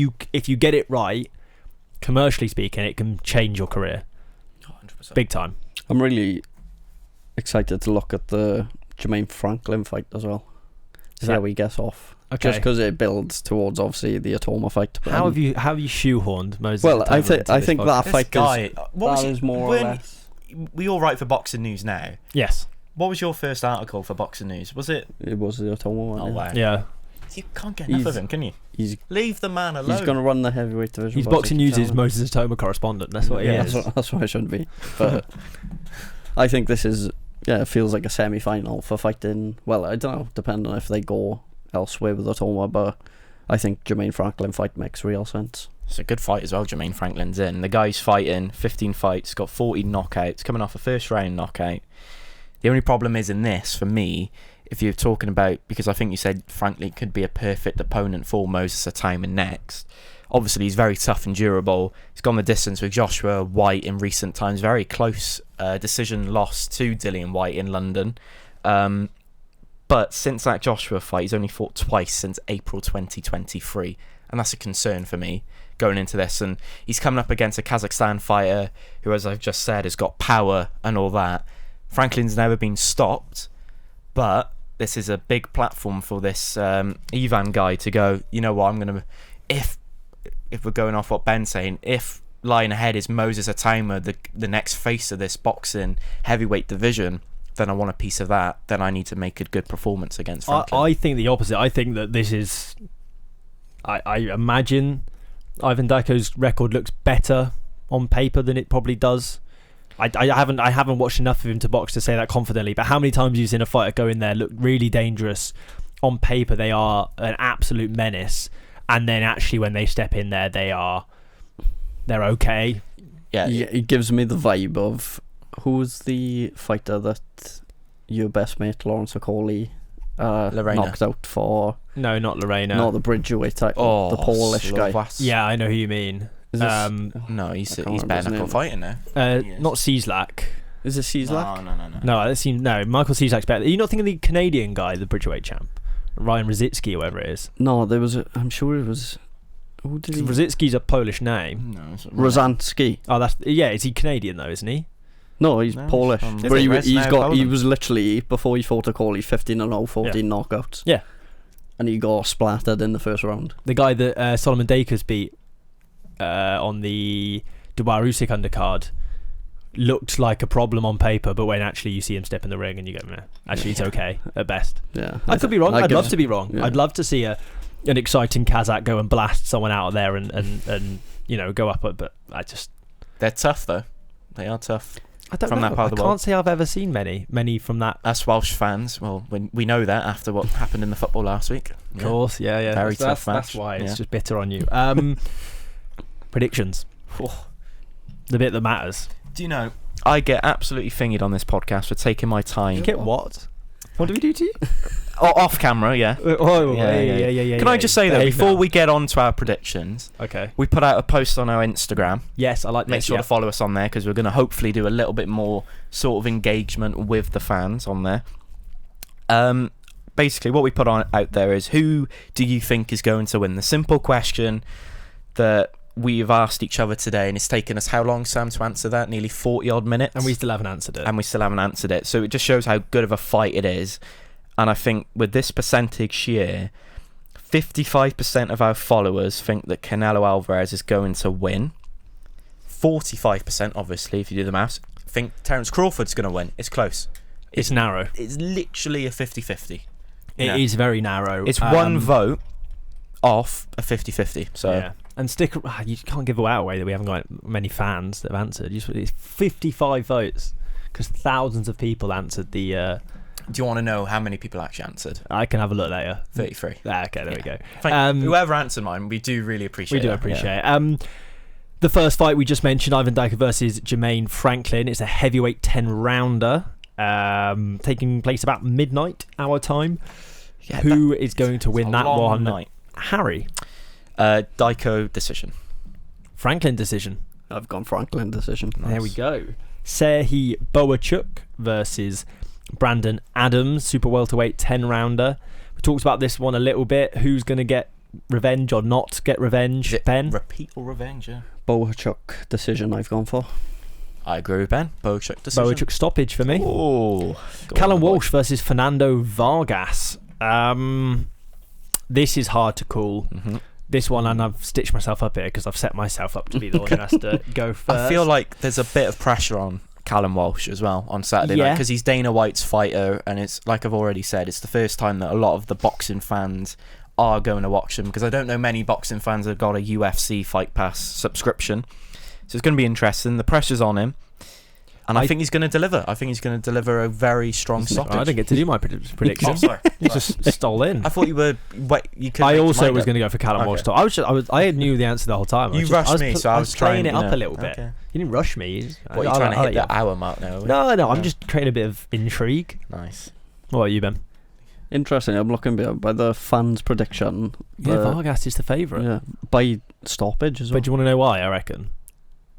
you get it right, commercially speaking, it can change your career 100%. big time. I'm really excited to look at the Jermaine Franklin fight as well. See how he gets off. Okay. Just because it builds towards, obviously, the Atoma fight. But How have you shoehorned Moses? Well, I Atoma into this think podcast? that This fight guy, what is more or less. We all write for Boxing News now. Yes. What was your first article for Boxing News? Was it? It was the Atoma one. Oh, wow. Yeah. You can't get enough of him, can you? He's Leave the man alone. going to run the heavyweight division. He's boys, Boxing you News' can tell him. Moses Atoma correspondent. That's what he Yeah, is. that's what I shouldn't be. But I think this is, it feels like a semi-final for fighting. Well, I don't know, depending on if they go elsewhere with Atoma, but I think Jermaine Franklin fight makes real sense. It's a good fight as well, Jermaine Franklin's in. The guy's fighting 15 fights, got 40 knockouts, coming off a first round knockout. The only problem is in this, for me, if you're talking about, because I think you said Franklin could be a perfect opponent for Moses Atoma next. Obviously, he's very tough and durable. He's gone the distance with Joshua White in recent times. Very close decision loss to Dillian White in London. But since that Joshua fight, he's only fought twice since April 2023. And that's a concern for me going into this. And he's coming up against a Kazakhstan fighter who, as I've just said, has got power and all that. Franklin's never been stopped, but this is a big platform for this Ivan guy to go, you know what, I'm going to... If we're going off what Ben's saying, if lying ahead is Moses Atoma, the next face of this boxing heavyweight division, then I want a piece of that. Then I need to make a good performance against Franklin. I think the opposite. I think that this is... I imagine Ivan Dako's record looks better on paper than it probably does. I haven't watched enough of him to box to say that confidently, but how many times you've seen a fighter go in there, look really dangerous. On paper, they are an absolute menace, and then actually when they step in there, they're okay. Yeah, It gives me the vibe of, who's the fighter that your best mate Lawrence Okoli Lorena. knocked out for? No, not Lorena. Not the Bridgerweight title, the Polish guy. Yeah, I know who you mean. Is this, No, he's I can't remember bare his knuckle name. fighting now. Not Cieslak. is it Cieslak? No. No, Michael Cieslak's better. Are you not thinking of the Canadian guy, the Bridgerweight champ? Ryan Rosicki or whatever it is. No, there was I'm sure it was... Who did he... Rosicki's a Polish name. No, it's Rozansky. Oh, is he Canadian though, isn't he? No, he's No, Polish. he's from- But Is it he Poland? was literally, before he fought Okoli, 15-0, 14 knockouts. Yeah. And he got splattered in the first round. The guy that Solomon Dakers beat on the Dubai Usyk undercard looked like a problem on paper, but when actually you see him step in the ring and you go, meh, actually it's okay at best. Yeah. I could be wrong. I'd give- love to be wrong. yeah. I'd love to see an exciting Kazakh go and blast someone out of there and go up, but I just... They're tough though. They are tough. I don't From know. that part of the I world. can't say I've ever seen many from that. Us Welsh fans, well, we know that after what happened in the football last week. Of course, yeah. Very that's, tough match. That's why it's Yeah. just bitter on you. Predictions. The bit that matters. Do you know, I get absolutely fingered on this podcast for taking my time. Get what? What do we do to you? Off camera, yeah. Yeah. Can I just say though, Behave before now. we get on to our predictions, Okay. we put out a post on our Instagram. Yes, I like Make this. sure to follow us on there because we're going to hopefully do a little bit more sort of engagement with the fans on there. Basically, what we put out there is, who do you think is going to win? The simple question that we've asked each other today, and it's taken us how long, Sam, to answer that? Nearly 40 odd minutes. And we still haven't answered it. And we still haven't answered it. So it just shows how good of a fight it is. And I think with this percentage here, 55% of our followers think that Canelo Alvarez is going to win. 45%, obviously, if you do the maths, think Terence Crawford's going to win. It's close. It's narrow. It's literally a 50-50. It is very narrow. It's one vote off a 50-50. So yeah. And you can't give away that we haven't got many fans that have answered. It's 55 votes because thousands of people answered the. Do you want to know how many people actually answered? I can have a look later. 33. Okay, there we go. Whoever answered mine, we do really appreciate it. We do appreciate it. The first fight we just mentioned, Ivan Dyker versus Jermaine Franklin. It's a heavyweight 10-rounder taking place about midnight our time. Yeah, Who is going to win that one? Night. Harry. Dyko decision. Franklin decision. I've gone Franklin decision. Nice. There we go. Serhii Boachuk versus Brandon Adams, super welterweight 10-rounder. We talked about this one a little bit. Who's going to get revenge or not get revenge? Ben? Repeat or revenge, yeah. Boachuk decision I've gone for. I agree with Ben. Boachuk decision. Boachuk stoppage for me. Oh, Callum Walsh versus Fernando Vargas. This is hard to call. Mm-hmm. This one, and I've stitched myself up here because I've set myself up to be the one who has to go first. I feel like there's a bit of pressure on Callum Walsh as well on Saturday night because he's Dana White's fighter, and it's like I've already said, it's the first time that a lot of the boxing fans are going to watch him, because I don't know many boxing fans that have got a UFC Fight Pass subscription, so it's going to be interesting. The pressure's on him, and I think he's going to deliver. I think he's going to deliver a very strong stoppage. I didn't get to do my prediction. Oh, sorry. You just stole in. I thought you were. Wait, you could. I also was going to go for Callum Walsh. I knew the answer the whole time. You rushed me, so I was playing trying it up a little bit. Okay. You didn't rush me. What, are you trying to hit the hour mark now? No, I'm just creating a bit of intrigue. Nice. What about you, Ben? Interesting. I'm looking by the fans' prediction. Yeah, Vargas is the favourite. Yeah, by stoppage as well. But do you want to know why? I reckon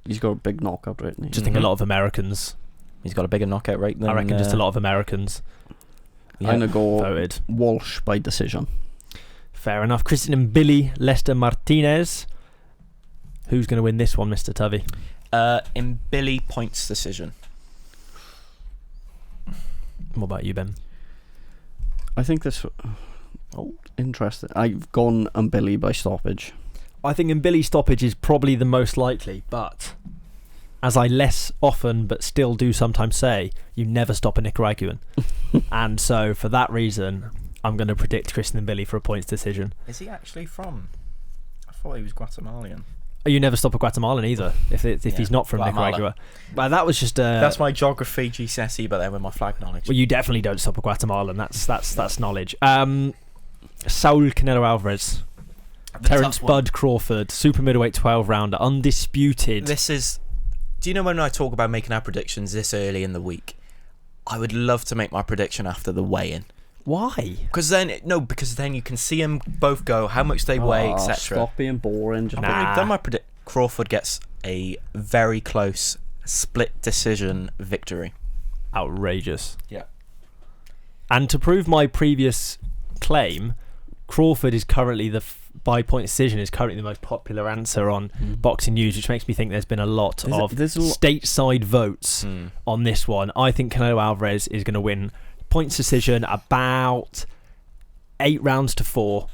he's got a big knockout rate. Just think a lot of Americans. He's got a bigger knockout rate than. I reckon just a lot of Americans. I'm gonna go voted Walsh by decision. Fair enough. Christian Billy, Lester Martinez. Who's going to win this one, Mr. Tovey? In Billy points decision. What about you, Ben? I think this. Interesting. I've gone and Billy by stoppage. I think in Billy stoppage is probably the most likely, but as I less often but still do sometimes say, you never stop a Nicaraguan. And so for that reason, I'm going to predict Christian Billy for a points decision. Is he actually from? I thought he was Guatemalan. You never stop a Guatemalan either if he's not from Guatemala. Nicaragua. Well, that was just that's my geography GCSE, but then with my flag knowledge. Well, you definitely don't stop a Guatemalan. That's knowledge. Saul Canelo Alvarez, Terence Bud Crawford, super middleweight 12-rounder, undisputed. This is. Do you know when I talk about making our predictions this early in the week? I would love to make my prediction after the weigh-in. Why? Because then you can see them both go, how much they weigh, etc. Stop being boring. I've already done my prediction. Crawford gets a very close split decision victory. Outrageous. Yeah. And to prove my previous claim, Crawford is currently by point decision is currently the most popular answer on Boxing News, which makes me think there's been a lot of stateside votes on this one. I think Canelo Alvarez is going to win points decision about 8 rounds to 4,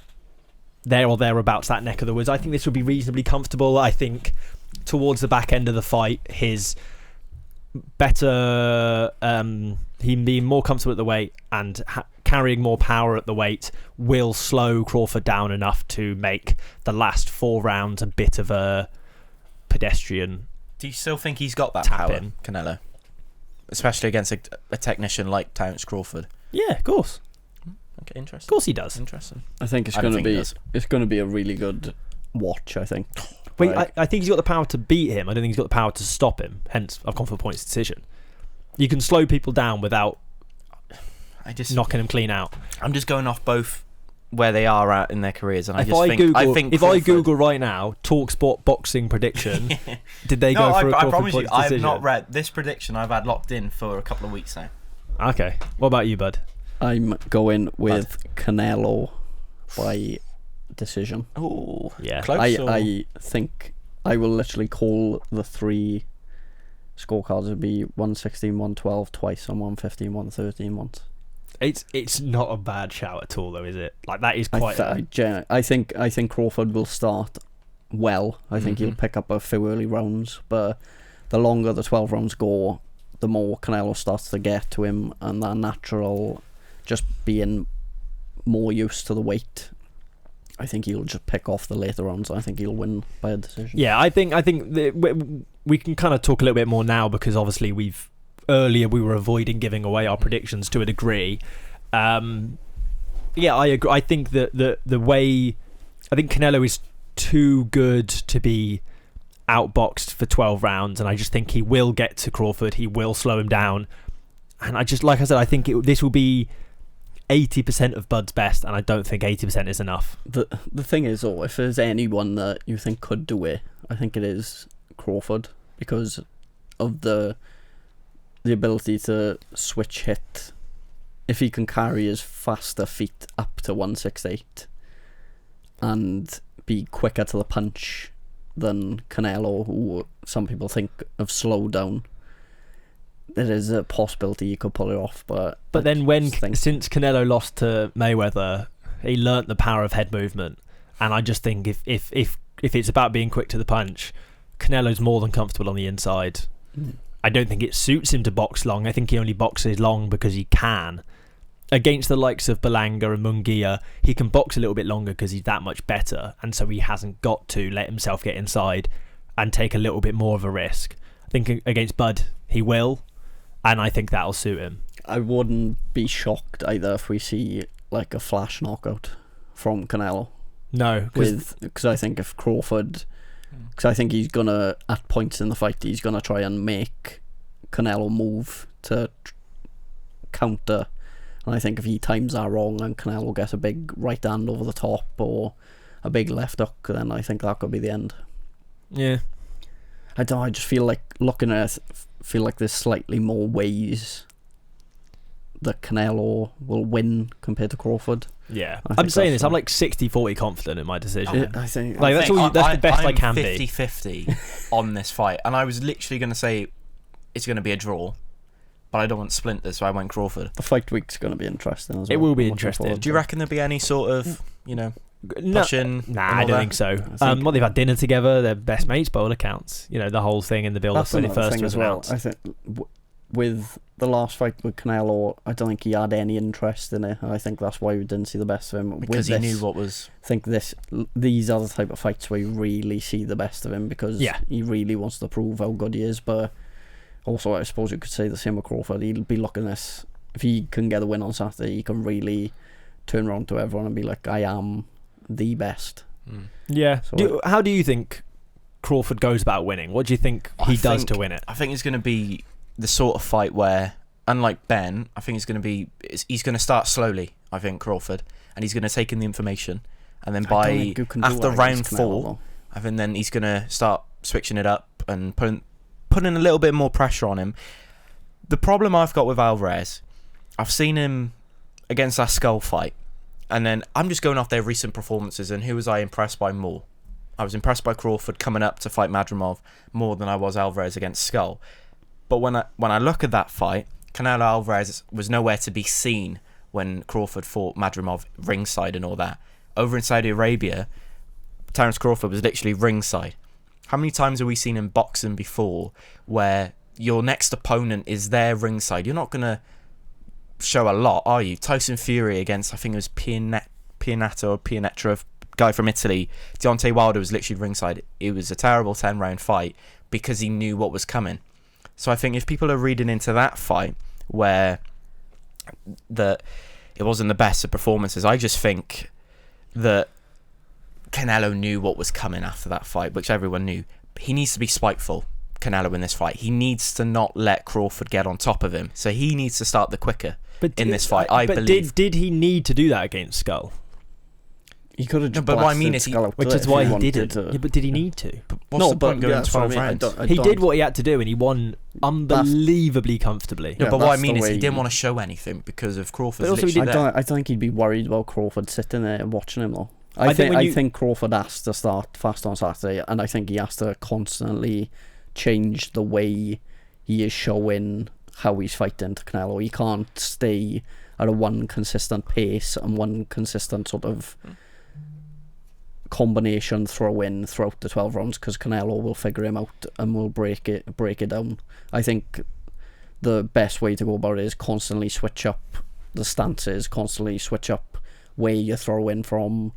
there or thereabouts, that neck of the woods. I think this would be reasonably comfortable. I think towards the back end of the fight, his better him being more comfortable at the weight and carrying more power at the weight will slow Crawford down enough to make the last 4 rounds a bit of a pedestrian. Do you still think he's got that tap power, in. Canelo? Especially against a technician like Terence Crawford. Yeah, of course. Okay, interesting. Of course he does. Interesting. I think it's going to be a really good watch. I think. Wait, I think he's got the power to beat him. I don't think he's got the power to stop him. Hence, I've gone for a points decision. You can slow people down without knocking them clean out. I'm just going off both where they are at in their careers, and if I Google right now TalkSport boxing prediction, did they go for a I promise you, decision? I have not read this prediction. I've had locked in for a couple of weeks now. Okay, what about you, Bud? I'm going with Canelo by decision. Oh, yeah. Close, I think I will literally call the 3 scorecards. It'll be 116, 112 twice, and 115, 113 once. It's not a bad shout at all, though, is it? Like, that is quite. I think Crawford will start well. I think he'll pick up a few early rounds, but the longer the 12 rounds go, the more Canelo starts to get to him, and that natural, just being more used to the weight, I think he'll just pick off the later rounds. I think he'll win by a decision. Yeah, I think we can kind of talk a little bit more now, because obviously earlier we were avoiding giving away our predictions to a degree. Yeah, I agree. I think that the way, I think Canelo is too good to be outboxed for 12 rounds, and I just think he will get to Crawford. He will slow him down, and I just, like I said, I think this will be 80% of Bud's best, and I don't think 80% is enough. The thing is, though, if there's anyone that you think could do it, I think it is Crawford, because of the ability to switch hit. If he can carry his faster feet up to 168 and be quicker to the punch than Canelo, who some people think have slowed down, there is a possibility he could pull it off. But then since Canelo lost to Mayweather, he learnt the power of head movement, and I just think if it's about being quick to the punch, Canelo's more than comfortable on the inside. I don't think it suits him to box long. I think he only boxes long because he can. Against the likes of Berlanga and Munguia, he can box a little bit longer because he's that much better, and so he hasn't got to let himself get inside and take a little bit more of a risk. I think against Bud, he will, and I think that'll suit him. I wouldn't be shocked either if we see like a flash knockout from Canelo. No, because I think if Crawford, because I think he's gonna, at points in the fight, he's gonna try and make Canelo move to counter. And I think if he times that wrong and Canelo gets a big right hand over the top or a big left hook, then I think that could be the end. Yeah. I don't know, I just feel like looking at it, feel like there's slightly more ways that Canelo will win compared to Crawford. Yeah. I'm saying this, I'm like 60-40 confident in my decision. I think like that's the best I can be. 50-50 on this fight, and I was literally going to say it's going to be a draw, but I don't want splinters, so I went Crawford. The fight week's going to be interesting as well. It will be interesting. Do you reckon there'll be any sort of, pushing? Nah, I don't think so. Well, they've had dinner together, they're best mates by all accounts. The whole thing in the build-up when it first was announced. I think with the last fight with Canelo, I don't think he had any interest in it, and I think that's why we didn't see the best of him. Because he knew what was... I think these are the type of fights where you really see the best of him, because he really wants to prove how good he is, but also I suppose you could say the same with Crawford. He'll be looking at this, if he can get a win on Saturday, he can really turn around to everyone and be like, I am the best. Yeah. So how do you think Crawford goes about winning? What do you think he does to win it? I think it's going to be the sort of fight where, unlike Ben, I think he's going to start slowly, I think, Crawford, and he's going to take in the information, and then after round 4, I think then he's going to start switching it up and putting a little bit more pressure on him. The problem I've got with Alvarez, I've seen him against that Skull fight, and then I'm just going off their recent performances, and who was I impressed by more? I was impressed by Crawford coming up to fight Madrimov more than I was Alvarez against Skull. But when I look at that fight, Canelo Alvarez was nowhere to be seen when Crawford fought Madrimov ringside and all that. Over in Saudi Arabia, Terence Crawford was literally ringside. How many times have we seen in boxing before where your next opponent is there ringside? You're not going to show a lot, are you? Tyson Fury against, I think it was Pianetta, guy from Italy. Deontay Wilder was literally ringside. It was a terrible 10-round fight because he knew what was coming. So I think if people are reading into that fight where it wasn't the best of performances, I just think that Canelo knew what was coming after that fight, which everyone knew. He needs to be spiteful, Canelo, in this fight. He needs to not let Crawford get on top of him. So he needs to start the quicker in this fight, I believe. Did he need to do that against Skull? He could have just but what I mean is which is why he didn't. Yeah, but did he need to? What's the point going 12 rounds? He did what he had to do, and he won unbelievably comfortably. No, but what I mean is he didn't want to show anything because of Crawford. I don't think he'd be worried about Crawford sitting there and watching him though. I think Crawford has to start fast on Saturday, and I think he has to constantly change the way he is showing how he's fighting to Canelo. He can't stay at a one consistent pace and one consistent sort of combination throw in throughout the 12 rounds, because Canelo will figure him out and will break it down. I think the best way to go about it is constantly switch up the stances, constantly switch up where you throw in from,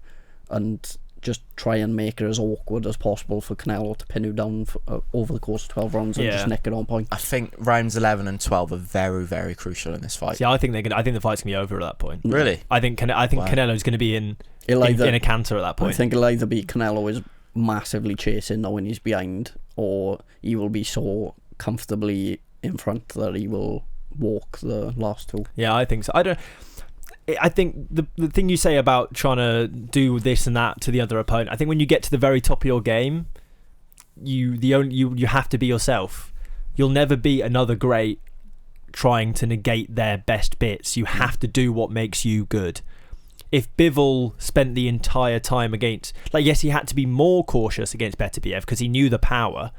and just try and make it as awkward as possible for Canelo to pin you down over the course of 12 rounds and just nick it on point. I think rounds 11 and 12 are very, very crucial in this fight. See, I think the fight's gonna be over at that point. Really? I think Canelo's gonna be in a canter at that point. I think it'll either be Canelo is massively chasing knowing he's behind, or he will be so comfortably in front that he will walk the last two. Yeah, I think so. I think the thing you say about trying to do this and that to the other opponent, I think when you get to the very top of your game, you have to be yourself. You'll never beat another great trying to negate their best bits. You have to do what makes you good. If Bivol spent the entire time against, yes, he had to be more cautious against Beterbiev because he knew the power,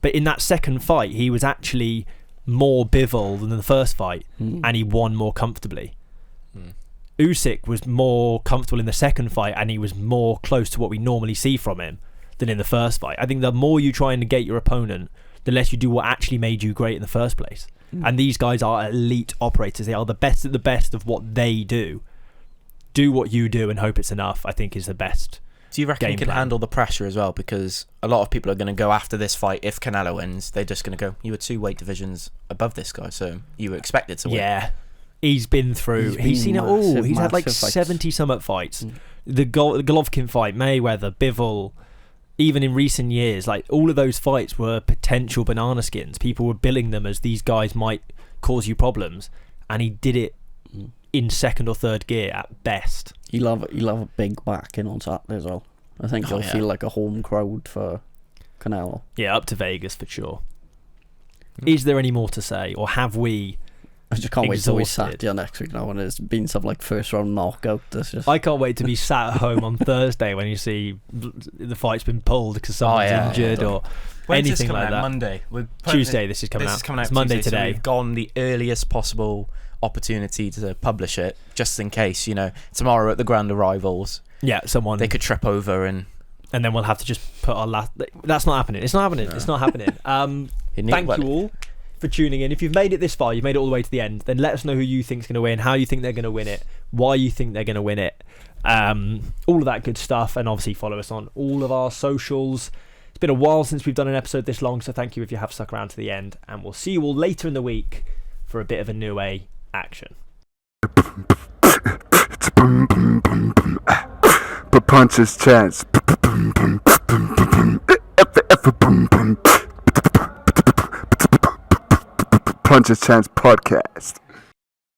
but in that second fight, he was actually more Bivol than the first fight, and he won more comfortably. Usyk was more comfortable in the second fight, and he was more close to what we normally see from him than in the first fight. I think the more you try and negate your opponent, the less you do what actually made you great in the first place. And these guys are elite operators. They are the best at the best of what they do. Do what you do and hope it's enough, I think, is the best. Do you reckon he can handle the pressure as well? Because a lot of people are going to go after this fight. If Canelo wins, they're just going to go, you were 2 weight divisions above this guy, so you were expected to win. Yeah. He's been through. He's seen it all. He's had 70-something fights. The Golovkin fight, Mayweather, Bivol, even in recent years, all of those fights were potential banana skins. People were billing them as these guys might cause you problems, and he did it in second or third gear at best. He'll have a big backing on Saturday as well. I think he'll feel like a home crowd for Canelo. Yeah, up to Vegas for sure. Is there any more to say, or have we? I just can't wait till we sat here next week now and it's been some first round knockout. I can't wait to be sat at home on Thursday when you see the fight's been pulled because someone's injured or anything like that. Monday. Tuesday. This is coming out. It's Monday Tuesday, today. So we've gone the earliest possible opportunity to publish it, just in case. Tomorrow at the Grand Arrivals. Yeah, they could trip over and then we'll have to just put our last. That's not happening. It's not happening. No. It's not happening. Thank you all for tuning in. If you've made it this far, you've made it all the way to the end, then let us know who you think's going to win, how you think they're going to win it, why you think they're going to win it, all of that good stuff, and obviously follow us on all of our socials. It's been a while since we've done an episode this long, so thank you if you have stuck around to the end, and we'll see you all later in the week for a bit of a new A action. Punches chance. Punches Chance Podcast.